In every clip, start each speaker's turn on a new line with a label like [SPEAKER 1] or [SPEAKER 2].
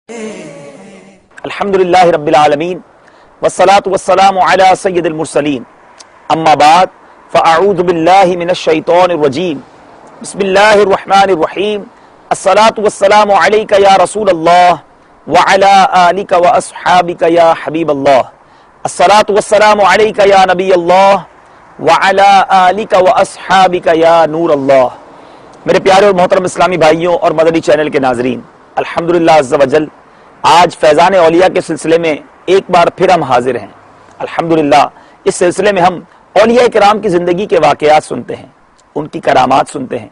[SPEAKER 1] الحمدللہ رب العالمین والصلاة والسلام علی سید المرسلین اما بعد فاعوذ باللہ من الشیطان الرجیم بسم اللہ الرحمن الرحیم الصلاة والسلام علیک یا رسول اللہ وعلی آلک واصحابک یا حبیب اللہ الصلاة والسلام علیک یا نبی اللہ وعلی آلک واصحابک یا نور اللہ۔ میرے پیارے اور محترم اسلامی بھائیوں اور مدنی چینل کے ناظرین، الحمدللہ عز و جل آج فیضان اولیاء کے سلسلے میں ایک بار پھر ہم حاضر ہیں۔ الحمدللہ اس سلسلے میں ہم اولیاء کرام کی زندگی کے واقعات سنتے ہیں، ان کی کرامات سنتے ہیں،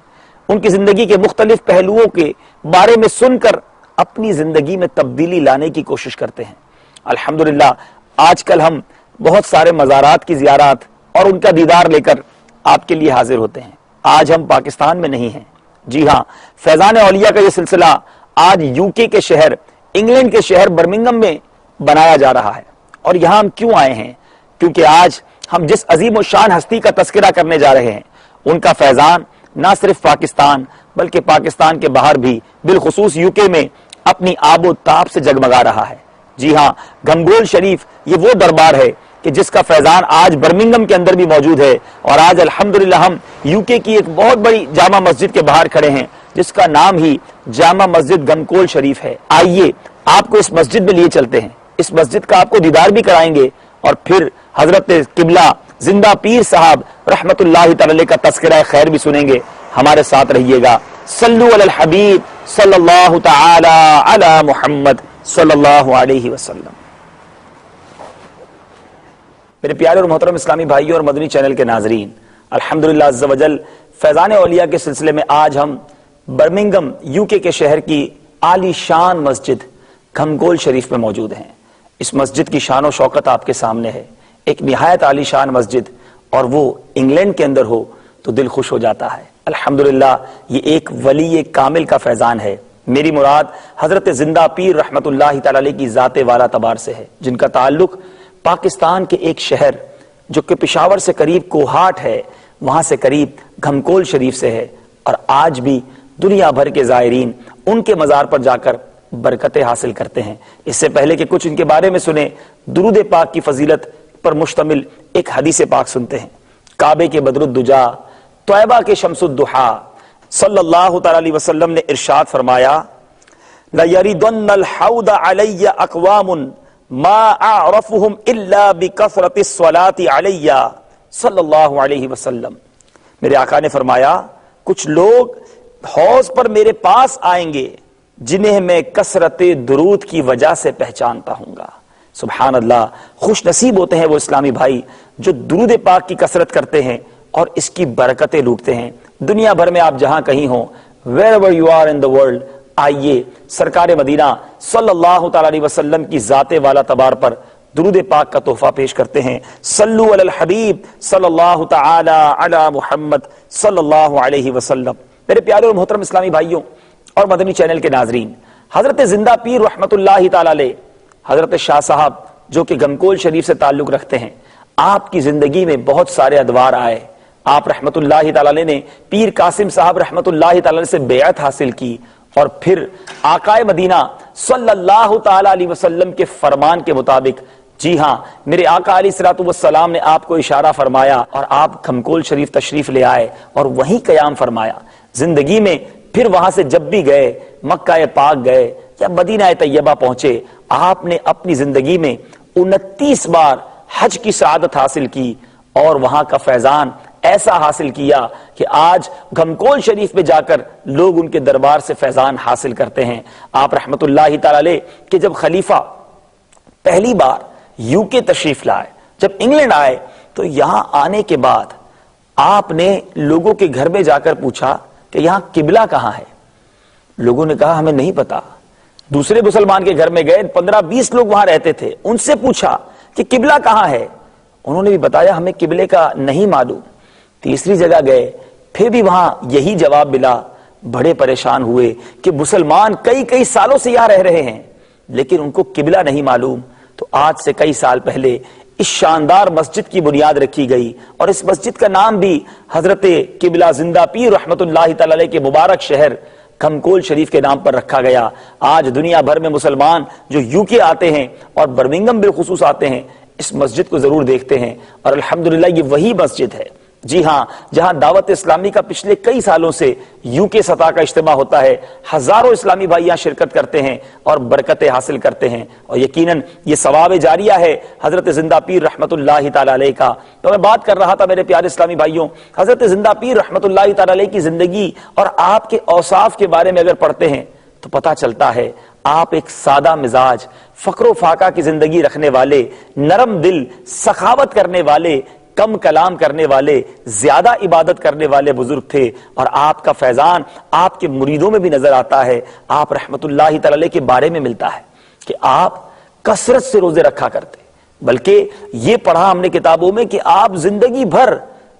[SPEAKER 1] ان کی زندگی کے مختلف پہلوؤں کے بارے میں سن کر اپنی زندگی میں تبدیلی لانے کی کوشش کرتے ہیں۔ الحمدللہ آج کل ہم بہت سارے مزارات کی زیارات اور ان کا دیدار لے کر آپ کے لیے حاضر ہوتے ہیں۔ آج ہم پاکستان میں نہیں ہیں، جی ہاں، فیضان اولیاء کا یہ سلسلہ آج یوکے کے شہر، انگلینڈ کے شہر برمنگھم میں بنایا جا رہا ہے۔ اور یہاں ہم کیوں آئے ہیں؟ کیونکہ آج ہم جس عظیم و شان ہستی کا تذکرہ کرنے جا رہے ہیں، ان کا فیضان نہ صرف پاکستان بلکہ پاکستان کے باہر بھی، بالخصوص یوکے میں اپنی آب و تاب سے جگمگا رہا ہے۔ جی ہاں، گھمگول شریف یہ وہ دربار ہے کہ جس کا فیضان آج برمنگھم کے اندر بھی موجود ہے، اور آج الحمدللہ ہم یوکے کی ایک بہت بڑی جامع مسجد کے باہر کھڑے ہیں جس کا نام ہی جامع مسجد گھمکول شریف ہے۔ آئیے آپ کو اس مسجد میں لیے چلتے ہیں، اس مسجد کا آپ کو دیدار بھی کرائیں گے، اور پھر حضرت قبلہ زندہ پیر صاحب رحمت اللہ تعالی کا تذکرہ خیر بھی سنیں گے۔ ہمارے ساتھ رہیے گا۔ صلو علی الحبیب صلی اللہ تعالی علی محمد صلی اللہ علیہ وسلم۔ میرے پیارے اور محترم اسلامی بھائیوں اور مدنی چینل کے ناظرین، الحمدللہ عز و جل فیضان اولیاء کے سلسلے میں آج ہم برمنگھم یوکے کے شہر کی عالی شان مسجد گھمکول شریف میں موجود ہیں۔ اس مسجد کی شان و شوکت آپ کے سامنے ہے، ایک نہایت عالی شان مسجد، اور وہ انگلینڈ کے اندر ہو تو دل خوش ہو جاتا ہے۔ الحمدللہ یہ ایک ولی کامل کا فیضان ہے۔ میری مراد حضرت زندہ پیر رحمت اللہ تعالی علیہ کی ذات والا تبار سے ہے، جن کا تعلق پاکستان کے ایک شہر جو کہ پشاور سے قریب کوہاٹ ہے، وہاں سے قریب گھمکول شریف سے ہے، اور آج بھی دنیا بھر کے زائرین ان کے مزار پر جا کر برکتیں حاصل کرتے ہیں۔ اس سے پہلے کہ کچھ ان کے بارے میں سنیں، درود پاک کی فضیلت پر مشتمل ایک حدیث پاک سنتے ہیں۔ کعبے کے بدر الدجا، طیبہ کے شمس الضحیٰ، صلی اللہ تعالی علیہ وسلم نے ارشاد فرمایا، لَيَرِدُنَّ الْحَوْدَ عَلَيَّ أَقْوَامٌ مَا أَعْرَفُهُمْ إِلَّا بِكَثْرَةِ الصَّلَاةِ عَلَيَّ صلی اللہ علیہ وسلم۔ میرے آقا نے فرمایا، کچھ لوگ حوض پر میرے پاس آئیں گے جنہیں میں کثرت درود کی وجہ سے پہچانتا ہوں گا۔ سبحان اللہ، خوش نصیب ہوتے ہیں وہ اسلامی بھائی جو درود پاک کی کثرت کرتے ہیں اور اس کی برکتیں لوٹتے ہیں۔ دنیا بھر میں آپ جہاں کہیں ہوں، wherever you are in the world، آئیے سرکار مدینہ صلی اللہ تعالی علیہ وسلم کی ذات والا تبار پر درود پاک کا تحفہ پیش کرتے ہیں۔ صلو علی الحبیب صلی اللہ تعالی علی محمد صلی اللہ علیہ وسلم۔ میرے پیارے اور محترم اسلامی بھائیوں اور مدنی چینل کے ناظرین، حضرت زندہ پیر رحمت اللہ تعالی علیہ، حضرت شاہ صاحب جو کہ گھمکول شریف سے تعلق رکھتے ہیں، آپ کی زندگی میں بہت سارے ادوار آئے۔ آپ رحمت اللہ تعالی علیہ نے پیر قاسم صاحب رحمت اللہ تعالی علیہ سے بیعت حاصل کی، اور پھر آقائے مدینہ صلی اللہ تعالی علیہ وسلم کے فرمان کے مطابق، جی ہاں، میرے آقا علیہ الصلوۃ والسلام نے آپ کو اشارہ فرمایا اور آپ گھمکول شریف تشریف لے آئے اور وہیں قیام فرمایا۔ زندگی میں پھر وہاں سے جب بھی گئے، مکہ پاک گئے یا مدینہ طیبہ پہنچے، آپ نے اپنی زندگی میں 29 بار حج کی سعادت حاصل کی، اور وہاں کا فیضان ایسا حاصل کیا کہ آج گھمکول شریف میں جا کر لوگ ان کے دربار سے فیضان حاصل کرتے ہیں۔ آپ رحمت اللہ تعالی علیہ کہ جب خلیفہ پہلی بار یوکے تشریف لائے، جب انگلینڈ آئے، تو یہاں آنے کے بعد آپ نے لوگوں کے گھر میں جا کر پوچھا کہ یہاں قبلہ کہاں ہے؟ لوگوں نے کہا ہمیں نہیں پتا۔ دوسرے مسلمان کے گھر میں گئے، 15-20 لوگ وہاں رہتے تھے، ان سے پوچھا کہ قبلہ کہاں ہے؟ انہوں نے بھی بتایا ہمیں قبلے کا نہیں معلوم۔ تیسری جگہ گئے، پھر بھی وہاں یہی جواب ملا۔ بڑے پریشان ہوئے کہ مسلمان کئی سالوں سے یہاں رہ رہے ہیں لیکن ان کو قبلہ نہیں معلوم۔ تو آج سے کئی سال پہلے اس شاندار مسجد کی بنیاد رکھی گئی، اور اس مسجد کا نام بھی حضرت قبلہ زندہ پیر رحمت اللہ تعالی علیہ کے مبارک شہر کھمکول شریف کے نام پر رکھا گیا۔ آج دنیا بھر میں مسلمان جو یو کے آتے ہیں اور برمنگم بالخصوص آتے ہیں، اس مسجد کو ضرور دیکھتے ہیں، اور الحمدللہ یہ وہی مسجد ہے، جی ہاں، جہاں دعوت اسلامی کا پچھلے کئی سالوں سے یو کے سطح کا اجتماع ہوتا ہے، ہزاروں اسلامی بھائی یہاں شرکت کرتے ہیں اور برکتیں حاصل کرتے ہیں، اور یقیناً یہ ثواب جاریہ ہے حضرت زندہ پیر رحمت اللہ تعالی علیہ کا۔ تو میں بات کر رہا تھا میرے پیارے اسلامی بھائیوں، حضرت زندہ پیر رحمت اللہ تعالی علیہ کی زندگی اور آپ کے اوصاف کے بارے میں اگر پڑھتے ہیں تو پتہ چلتا ہے آپ ایک سادہ مزاج، فقر و فاقہ کی زندگی رکھنے والے، نرم دل، سخاوت کرنے والے، کم کلام کرنے والے، زیادہ عبادت کرنے والے بزرگ تھے، اور آپ کا فیضان آپ کے مریدوں میں بھی نظر آتا ہے۔ آپ رحمت اللہ تعالی علیہ کے بارے میں ملتا ہے کہ آپ کثرت سے روزے رکھا کرتے، بلکہ یہ پڑھا ہم نے کتابوں میں کہ آپ زندگی بھر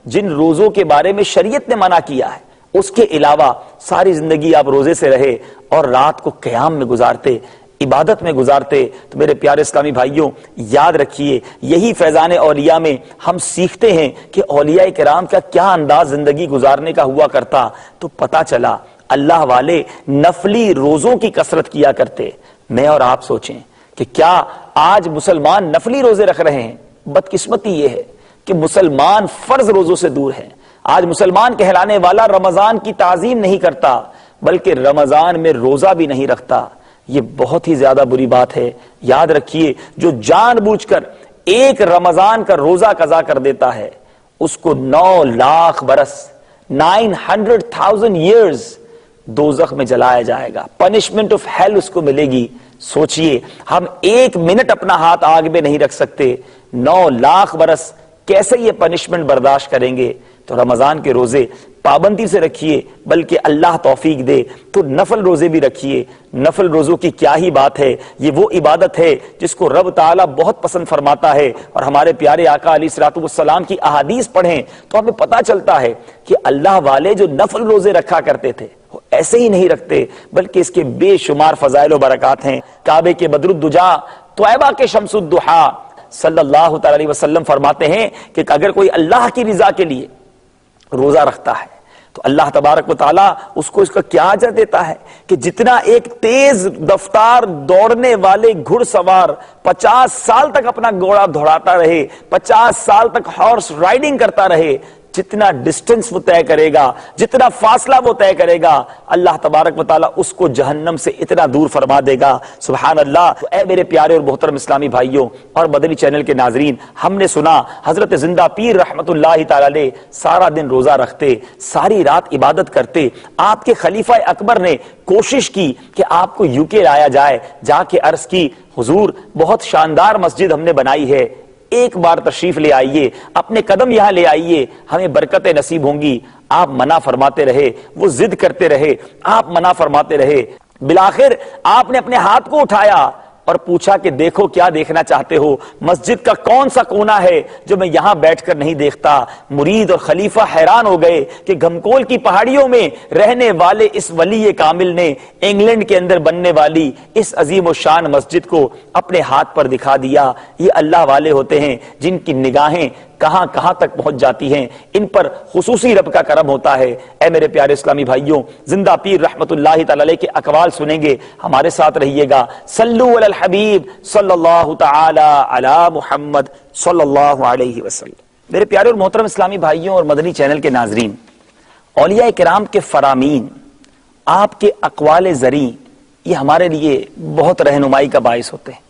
[SPEAKER 1] جن روزوں کے بارے میں شریعت نے منع کیا ہے اس کے علاوہ ساری زندگی آپ روزے سے رہے اور رات کو قیام میں گزارتے، عبادت میں گزارتے۔ تو میرے پیارے اسلامی بھائیوں، یاد رکھیے یہی فیضان اولیاء میں ہم سیکھتے ہیں کہ اولیاء کرام کا کیا انداز زندگی گزارنے کا ہوا کرتا۔ تو پتہ چلا اللہ والے نفلی روزوں کی کثرت کیا کرتے۔ میں اور آپ سوچیں کہ کیا آج مسلمان نفلی روزے رکھ رہے ہیں؟ بدقسمتی یہ ہے کہ مسلمان فرض روزوں سے دور ہیں۔ آج مسلمان کہلانے والا رمضان کی تعظیم نہیں کرتا، بلکہ رمضان میں روزہ بھی نہیں رکھتا۔ یہ بہت ہی زیادہ بری بات ہے۔ یاد رکھیے جو جان بوجھ کر ایک رمضان کا روزہ قضا کر دیتا ہے اس کو 9 لاکھ برس 900,000 years دوزخ میں جلایا جائے گا، پنشمنٹ آف ہیل اس کو ملے گی۔ سوچئے ہم 1 منٹ اپنا ہاتھ آگ میں نہیں رکھ سکتے، 9 لاکھ برس کیسے یہ پنشمنٹ برداشت کریں گے؟ تو رمضان کے روزے پابندی سے رکھیے، بلکہ اللہ توفیق دے تو نفل روزے بھی رکھیے۔ نفل روزوں کی کیا ہی بات ہے، یہ وہ عبادت ہے جس کو رب تعالیٰ بہت پسند فرماتا ہے، اور ہمارے پیارے آقا علیہ الصلوۃ والسلام کی احادیث پڑھیں تو ہمیں پتہ چلتا ہے کہ اللہ والے جو نفل روزے رکھا کرتے تھے وہ ایسے ہی نہیں رکھتے، بلکہ اس کے بے شمار فضائل و برکات ہیں۔ کعبے کے بدر الدجا، طیبہ کے شمس الضحیٰ، صلی اللہ تعالی علیہ وسلم فرماتے ہیں کہ اگر کوئی اللہ کی رضا کے لیے روزہ رکھتا ہے تو اللہ تبارک و تعالیٰ اس کو اس کا کیا اجر دیتا ہے کہ جتنا ایک تیز رفتار دوڑنے والے گھڑ سوار 50 سال تک اپنا گھوڑا دوڑاتا رہے، 50 سال تک ہارس رائڈنگ کرتا رہے، جتنا ڈسٹنس وہ طے کرے گا، جتنا فاصلہ وہ طے کرے گا، اللہ تبارک و تعالیٰ اس کو جہنم سے اتنا دور فرما دے گا۔ سبحان اللہ۔ تو اے میرے پیارے اور محترم اسلامی بھائیوں اور مدنی چینل کے ناظرین، ہم نے سنا حضرت زندہ پیر رحمت اللہ تعالی علیہ سارا دن روزہ رکھتے، ساری رات عبادت کرتے۔ آپ کے خلیفہ اکبر نے کوشش کی کہ آپ کو یو کے لایا جائے، جا کے عرض کی حضور بہت شاندار مسجد ہم نے بنائی ہے، ایک بار تشریف لے آئیے، اپنے قدم یہاں لے آئیے، ہمیں برکتیں نصیب ہوں گی۔ آپ منع فرماتے رہے، وہ ضد کرتے رہے، آپ منع فرماتے رہے۔ بالآخر آپ نے اپنے ہاتھ کو اٹھایا اور پوچھا کہ دیکھو کیا دیکھنا چاہتے ہو، مسجد کا کون سا کونا ہے جو میں یہاں بیٹھ کر نہیں دیکھتا؟ مرید اور خلیفہ حیران ہو گئے کہ گھمکول کی پہاڑیوں میں رہنے والے اس ولی کامل نے انگلینڈ کے اندر بننے والی اس عظیم و شان مسجد کو اپنے ہاتھ پر دکھا دیا۔ یہ اللہ والے ہوتے ہیں جن کی نگاہیں کہاں کہاں تک پہنچ جاتی ہیں، ان پر خصوصی رب کا کرم ہوتا ہے۔ اے میرے پیارے اسلامی بھائیوں، زندہ پیر رحمت اللہ تعالی علیہ کے اقوال سنیں گے، ہمارے ساتھ رہیے گا۔ صلو علی الحبیب صلی اللہ تعالی علی محمد صلی اللہ علیہ وسلم۔ میرے پیارے اور محترم اسلامی بھائیوں اور مدنی چینل کے ناظرین، اولیاء کرام کے فرامین، آپ کے اقوال زریں، یہ ہمارے لیے بہت رہنمائی کا باعث ہوتے ہیں۔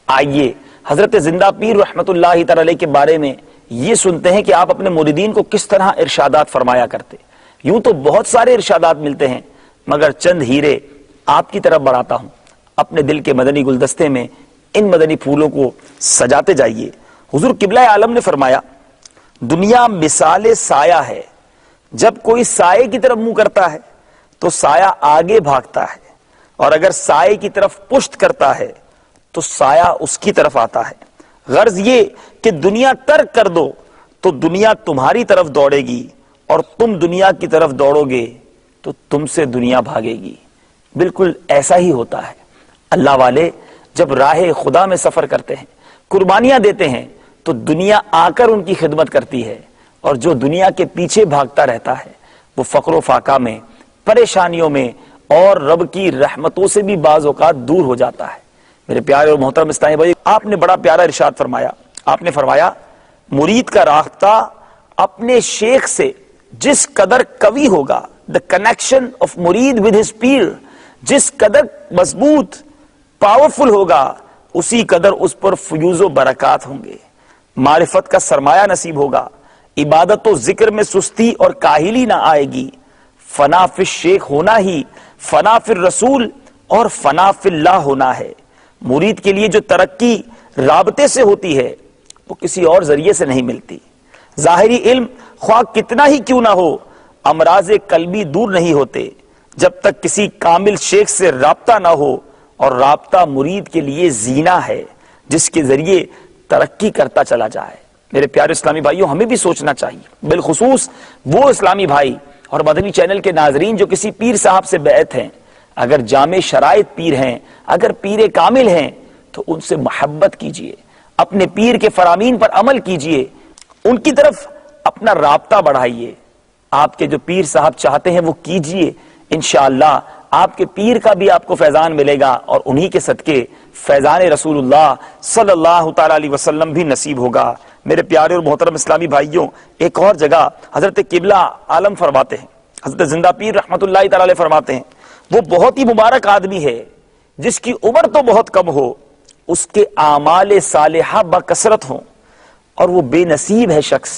[SPEAKER 1] آئیے حضرت زندہ پیر رحمت اللہ تعالی علیہ کے بارے میں یہ سنتے ہیں کہ آپ اپنے مریدین کو کس طرح ارشادات فرمایا کرتے۔ یوں تو بہت سارے ارشادات ملتے ہیں، مگر چند ہیرے آپ کی طرف بڑھاتا ہوں۔ اپنے دل کے مدنی گلدستے میں ان مدنی پھولوں کو سجاتے جائیے۔ حضور قبلہ عالم نے فرمایا، دنیا مثال سایہ ہے، جب کوئی سائے کی طرف منہ کرتا ہے تو سایہ آگے بھاگتا ہے، اور اگر سائے کی طرف پشت کرتا ہے تو سایہ اس کی طرف آتا ہے۔ غرض یہ کہ دنیا ترک کر دو تو دنیا تمہاری طرف دوڑے گی، اور تم دنیا کی طرف دوڑو گے تو تم سے دنیا بھاگے گی۔ بالکل ایسا ہی ہوتا ہے۔ اللہ والے جب راہ خدا میں سفر کرتے ہیں، قربانیاں دیتے ہیں، تو دنیا آ کر ان کی خدمت کرتی ہے، اور جو دنیا کے پیچھے بھاگتا رہتا ہے وہ فقر و فاقہ میں، پریشانیوں میں اور رب کی رحمتوں سے بھی بعض اوقات دور ہو جاتا ہے۔ میرے پیارے اور محترم اسلامی بھائی، آپ نے بڑا پیارا ارشاد فرمایا، آپ نے فرمایا مرید کا رابطہ اپنے شیخ سے جس قدر قوی ہوگا، the connection of مرید with his peer جس قدر مضبوط پاورفل ہوگا، اسی قدر اس پر فیوز و برکات ہوں گے، معرفت کا سرمایہ نصیب ہوگا، عبادت و ذکر میں سستی اور کاہلی نہ آئے گی۔ فنا فی الشیخ ہونا ہی فنا فی الرسول اور فنا فی اللہ ہونا ہے۔ مرید کے لیے جو ترقی رابطے سے ہوتی ہے وہ کسی اور ذریعے سے نہیں ملتی۔ ظاہری علم خواہ کتنا ہی کیوں نہ ہو، امراض قلبی دور نہیں ہوتے جب تک کسی کامل شیخ سے رابطہ نہ ہو، اور رابطہ مرید کے لیے زینہ ہے جس کے ذریعے ترقی کرتا چلا جائے۔ میرے پیارے اسلامی بھائیوں، ہمیں بھی سوچنا چاہیے، بالخصوص وہ اسلامی بھائی اور مدنی چینل کے ناظرین جو کسی پیر صاحب سے بیعت ہیں، اگر جامع شرائط پیر ہیں، اگر پیر کامل ہیں، تو ان سے محبت کیجئے، اپنے پیر کے فرامین پر عمل کیجئے، ان کی طرف اپنا رابطہ بڑھائیے۔ آپ کے جو پیر صاحب چاہتے ہیں وہ کیجئے، انشاءاللہ آپ کے پیر کا بھی آپ کو فیضان ملے گا، اور انہی کے صدقے فیضان رسول اللہ صلی اللہ تعالی علیہ وسلم بھی نصیب ہوگا۔ میرے پیارے اور محترم اسلامی بھائیوں، ایک اور جگہ حضرت قبلہ عالم فرماتے ہیں، حضرت زندہ پیر رحمت اللہ تعالی علیہ فرماتے ہیں، وہ بہت ہی مبارک آدمی ہے جس کی عمر تو بہت کم ہو، اس کے اعمال صالحہ بکثرت ہوں، اور وہ بے نصیب ہے شخص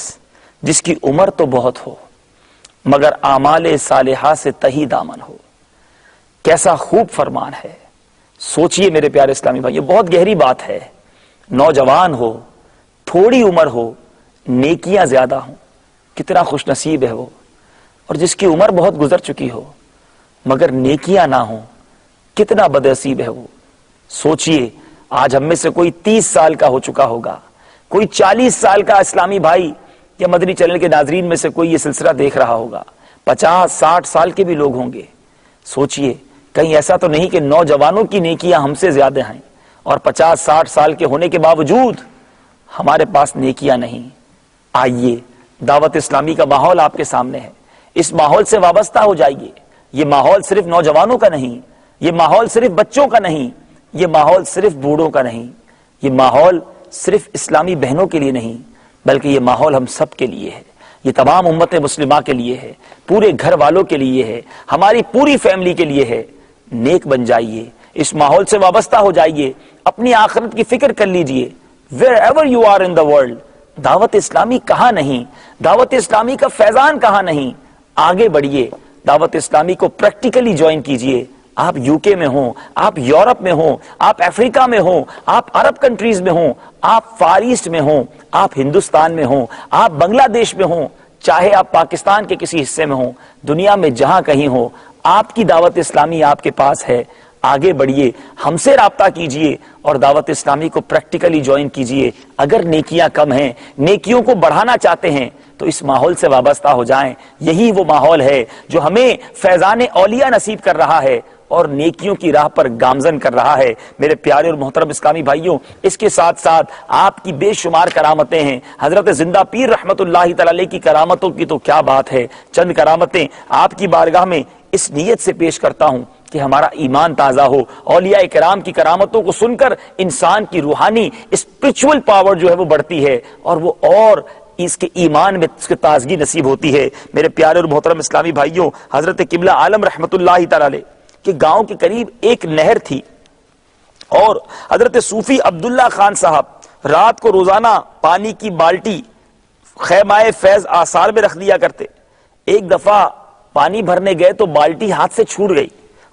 [SPEAKER 1] جس کی عمر تو بہت ہو مگر اعمال صالحہ سے تہی دامن ہو۔ کیسا خوب فرمان ہے، سوچئے میرے پیارے اسلامی بھائی، یہ بہت گہری بات ہے۔ نوجوان ہو، تھوڑی عمر ہو، نیکیاں زیادہ ہوں، کتنا خوش نصیب ہے وہ، اور جس کی عمر بہت گزر چکی ہو مگر نیکیاں نہ ہوں، کتنا بدنصیب ہے وہ۔ سوچئے آج ہم میں سے کوئی 30 سال کا ہو چکا ہوگا، کوئی 40 سال کا اسلامی بھائی یا مدنی چینل کے ناظرین میں سے کوئی یہ سلسلہ دیکھ رہا ہوگا، 50-60 سال کے بھی لوگ ہوں گے۔ سوچئے کہیں ایسا تو نہیں کہ نوجوانوں کی نیکیاں ہم سے زیادہ ہیں اور 50-60 سال کے ہونے کے باوجود ہمارے پاس نیکیاں نہیں۔ آئیے، دعوت اسلامی کا ماحول آپ کے سامنے ہے، اس ماحول سے وابستہ ہو جائیے۔ یہ ماحول صرف نوجوانوں کا نہیں، یہ ماحول صرف بچوں کا نہیں، یہ ماحول صرف بوڑھوں کا نہیں، یہ ماحول صرف اسلامی بہنوں کے لیے نہیں، بلکہ یہ ماحول ہم سب کے لیے ہے، یہ تمام امت مسلمہ کے لیے ہے، پورے گھر والوں کے لیے ہے، ہماری پوری فیملی کے لیے ہے۔ نیک بن جائیے، اس ماحول سے وابستہ ہو جائیے، اپنی آخرت کی فکر کر لیجئے۔ wherever you are in the world، دعوت اسلامی کہاں نہیں، دعوت اسلامی کا فیضان کہاں نہیں، آگے بڑھیے، دعوت اسلامی کو پریکٹیکلی جوائن کیجئے۔ آپ یو کے میں ہوں، آپ یورپ میں ہوں، آپ افریقہ میں ہوں، آپ عرب کنٹریز میں ہوں، آپ فار ایسٹ میں ہوں، آپ ہندوستان میں ہوں، آپ بنگلہ دیش میں ہوں، چاہے آپ پاکستان کے کسی حصے میں ہوں، دنیا میں جہاں کہیں ہو، آپ کی دعوت اسلامی آپ کے پاس ہے۔ آگے بڑھیے، ہم سے رابطہ کیجئے اور دعوت اسلامی کو پریکٹیکلی جوائن کیجئے۔ اگر نیکیاں کم ہیں، نیکیوں کو بڑھانا چاہتے ہیں تو اس ماحول سے وابستہ ہو جائیں۔ یہی وہ ماحول ہے جو ہمیں فیضان اولیاء نصیب کر رہا ہے اور نیکیوں کی راہ پر گامزن کر رہا ہے۔ میرے پیارے اور محترم اسلامی بھائیوں، اس کے ساتھ ساتھ آپ کی بے شمار کرامتیں ہیں۔ حضرت زندہ پیر رحمت اللہ تعالی کی کرامتوں کی تو کیا بات ہے، چند کرامتیں آپ کی بارگاہ میں اس نیت سے پیش کرتا ہوں کہ ہمارا ایمان تازہ ہو۔ اولیاء کرام کی کرامتوں کو سن کر انسان کی روحانی اسپرچول پاور جو ہے وہ بڑھتی ہے، اور وہ اور اس کے ایمان میں اس کی تازگی نصیب ہوتی ہے۔ میرے پیارے اور محترم اسلامی بھائیوں، حضرت قبلہ عالم رحمت اللہ تعالی کہ گاؤں کے قریب ایک نہر تھی، اور حضرت صوفی عبداللہ خان صاحب رات کو روزانہ پانی کی بالٹی خیمہ فیض آثار میں رکھ دیا کرتے۔ ایک دفعہ پانی بھرنے گئے تو بالٹی ہاتھ سے چھوٹ گئی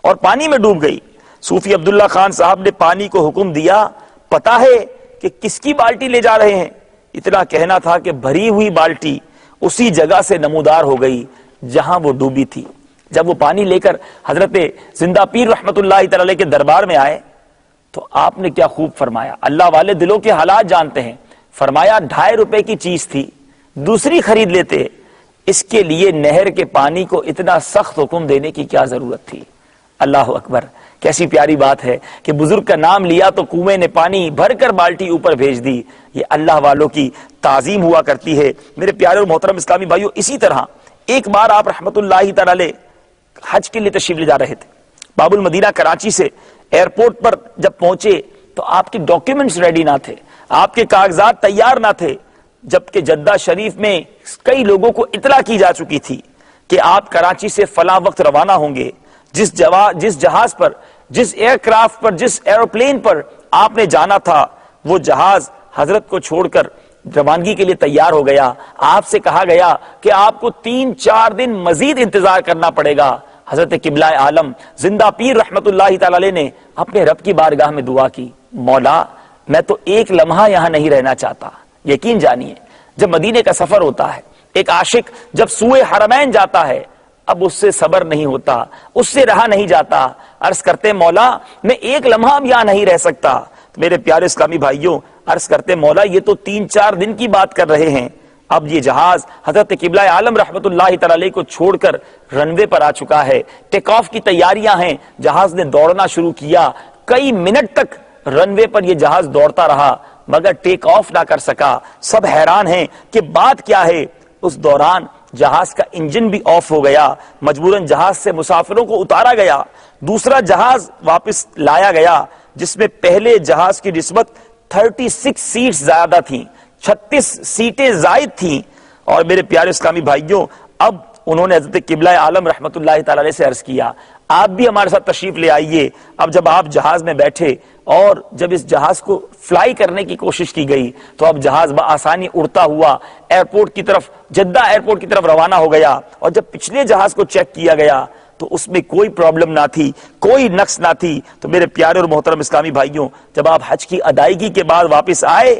[SPEAKER 1] اور پانی میں ڈوب گئی۔ صوفی عبداللہ خان صاحب نے پانی کو حکم دیا، پتا ہے کہ کس کی بالٹی لے جا رہے ہیں؟ اتنا کہنا تھا کہ بھری ہوئی بالٹی اسی جگہ سے نمودار ہو گئی جہاں وہ ڈوبی تھی۔ جب وہ پانی لے کر حضرت زندہ پیر رحمت اللہ تعالی کے دربار میں آئے تو آپ نے کیا خوب فرمایا، اللہ والے دلوں کے حالات جانتے ہیں۔ فرمایا 2.5 روپے کی چیز تھی، دوسری خرید لیتے، اس کے لیے نہر کے پانی کو اتنا سخت حکم دینے کی کیا ضرورت تھی؟ اللہ اکبر، کیسی پیاری بات ہے کہ بزرگ کا نام لیا تو کنویں نے پانی بھر کر بالٹی اوپر بھیج دی۔ یہ اللہ والوں کی تعظیم ہوا کرتی ہے۔ میرے پیارے اور محترم اسلامی بھائیوں، اسی طرح ایک بار آپ رحمت اللہ تعالی حج کے لیے تشریف لے جا رہے تھے، باب المدینہ کراچی سے ایئرپورٹ پر جب پہنچے تو آپ کے ڈاکیومنٹس ریڈی نہ تھے، آپ کے کاغذات تیار نہ تھے، جبکہ جدہ شریف میں کئی لوگوں کو اطلاع کی جا چکی تھی کہ آپ کراچی سے فلاں وقت روانہ ہوں گے۔ جس جہاز پر، جس ایئر کرافٹ پر، جس ایروپلین پر آپ نے جانا تھا، وہ جہاز حضرت کو چھوڑ کر روانگی کے لیے تیار ہو گیا۔ آپ سے کہا گیا کہ آپ کو 3-4 دن مزید انتظار کرنا پڑے گا۔ حضرت قبلہ عالم زندہ پیر رحمت اللہ تعالی علیہ نے اپنے رب کی بارگاہ میں دعا کی، مولا میں تو ایک لمحہ یہاں نہیں رہنا چاہتا۔ یقین جانیے جب مدینے کا سفر ہوتا ہے، ایک عاشق جب سوئے حرمین جاتا ہے، اب اس سے صبر نہیں ہوتا، اس سے رہا نہیں جاتا، عرض کرتے مولا میں ایک لمحہ یہاں نہیں رہ سکتا۔ میرے پیارے اسلامی بھائیوں، عرض کرتے مولا یہ تو 3-4 دن کی بات کر رہے ہیں، اب یہ جہاز حضرت قبلہ عالم رحمت اللہ تعالی کو چھوڑ کر رنوے پر آ چکا ہے، ٹیک آف کی تیاریاں ہیں، جہاز نے دوڑنا شروع کیا، کئی منٹ تک رنوے پر یہ جہاز دوڑتا رہا مگر ٹیک آف نہ کر سکا۔ سب حیران ہیں کہ بات کیا ہے۔ اس دوران جہاز کا انجن بھی آف ہو گیا، مجبوراً جہاز سے مسافروں کو اتارا گیا، دوسرا جہاز واپس لایا گیا جس میں پہلے جہاز کی نسبت 36 سیٹس زیادہ تھیں، 36 سیٹیں زائد تھیں۔ اور میرے پیارے اسلامی بھائیوں، اب انہوں نے حضرت قبلہ عالم رحمت اللہ تعالی علیہ سے عرض کیا آپ بھی ہمارے ساتھ تشریف لے آئیے۔ اب جب آپ جہاز میں بیٹھے اور جب اس جہاز کو فلائی کرنے کی کوشش کی گئی تو اب جہاز بآسانی اڑتا ہوا ایئرپورٹ کی طرف، جدہ ایئرپورٹ کی طرف روانہ ہو گیا، اور جب پچھلے جہاز کو چیک کیا گیا تو اس میں کوئی پرابلم نہ تھی، کوئی نقص نہ تھی۔ تو میرے پیارے اور محترم اسلامی بھائیوں، جب آپ حج کی ادائیگی کے بعد واپس آئے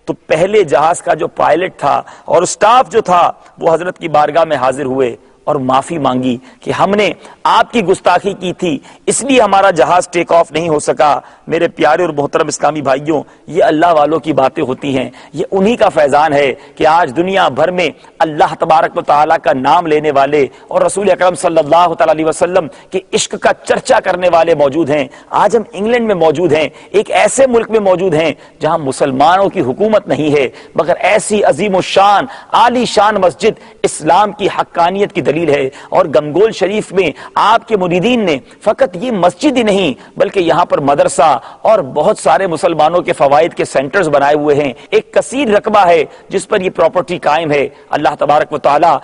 [SPEAKER 1] تو پہلے جہاز کا جو پائلٹ تھا اور اسٹاف جو تھا وہ حضرت کی بارگاہ میں حاضر ہوئے اور معافی مانگی کہ ہم نے آپ کی گستاخی کی تھی، اس لیے ہمارا جہاز ٹیک آف نہیں ہو سکا۔ میرے پیارے اور محترم اسلامی بھائیوں، یہ اللہ والوں کی باتیں ہوتی ہیں، یہ انہی کا فیضان ہے کہ آج دنیا بھر میں اللہ تبارک و تعالیٰ کا نام لینے والے اور رسول اکرم صلی اللہ تعالی علیہ وسلم کے عشق کا چرچا کرنے والے موجود ہیں۔ آج ہم انگلینڈ میں موجود ہیں، ایک ایسے ملک میں موجود ہیں جہاں مسلمانوں کی حکومت نہیں ہے، مگر ایسی عظیم الشان عالی شان مسجد اسلام کی حقانیت کی دلیل ہے۔ اور گنگول شریف میں آپ کے مریدین نے فقط یہ مسجد ہی نہیں بلکہ یہاں پر مدرسہ اور بہت سارے مسلمانوں کے فوائد کے سینٹرز بنائے ہوئے ہیں، ایک کثیر رقبہ ہے جس پر یہ پراپرٹی قائم ہے۔ اللہ تبارک و تعالی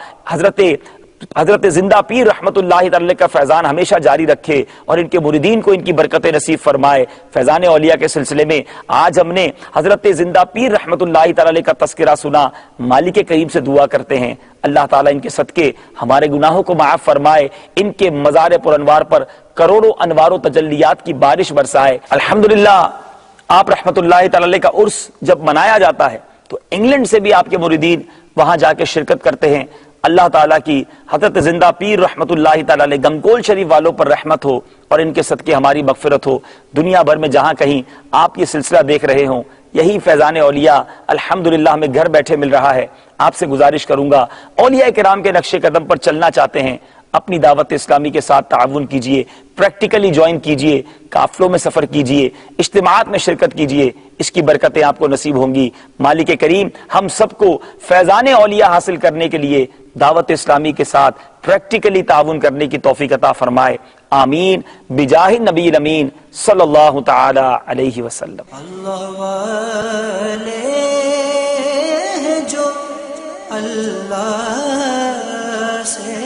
[SPEAKER 1] حضرت زندہ پیر رحمت اللہ تعالی کا فیضان ہمیشہ جاری رکھے اور ان کے مریدین کو ان کی برکتیں نصیب فرمائے۔ فیضان اولیاء کے سلسلے میں آج ہم نے حضرت زندہ پیر رحمت اللہ تعالی کا تذکرہ سنا۔ مالک کریم سے دعا کرتے ہیں اللہ تعالیٰ ان کے صدقے ہمارے گناہوں کو معاف فرمائے، ان کے مزار پر انوار پر کروڑوں انوار و تجلیات کی بارش برسائے۔ الحمدللہ آپ رحمت اللہ تعالی کا عرس جب منایا جاتا ہے تو انگلینڈ سے بھی آپ کے مریدین وہاں جا کے شرکت کرتے ہیں۔ اللہ تعالیٰ کی حضرت زندہ پیر رحمت اللہ تعالی علیہ گنگول شریف والوں پر رحمت ہو اور ان کے صدقے ہماری مغفرت ہو۔ دنیا بھر میں جہاں کہیں آپ یہ سلسلہ دیکھ رہے ہوں، یہی فیضان اولیاء الحمدللہ ہمیں گھر بیٹھے مل رہا ہے۔ آپ سے گزارش کروں گا اولیاء کرام کے نقش قدم پر چلنا چاہتے ہیں، اپنی دعوت اسلامی کے ساتھ تعاون کیجئے، پریکٹیکلی جوائن کیجئے، قافلوں میں سفر کیجئے، اجتماعات میں شرکت کیجئے، اس کی برکتیں آپ کو نصیب ہوں گی۔ مالک کریم ہم سب کو فیضان اولیاء حاصل کرنے کے لیے دعوت اسلامی کے ساتھ پریکٹیکلی تعاون کرنے کی توفیق عطا فرمائے، آمین بجاہ نبی الامین صلی اللہ تعالی علیہ وسلم۔
[SPEAKER 2] اللہ والے جو اللہ سے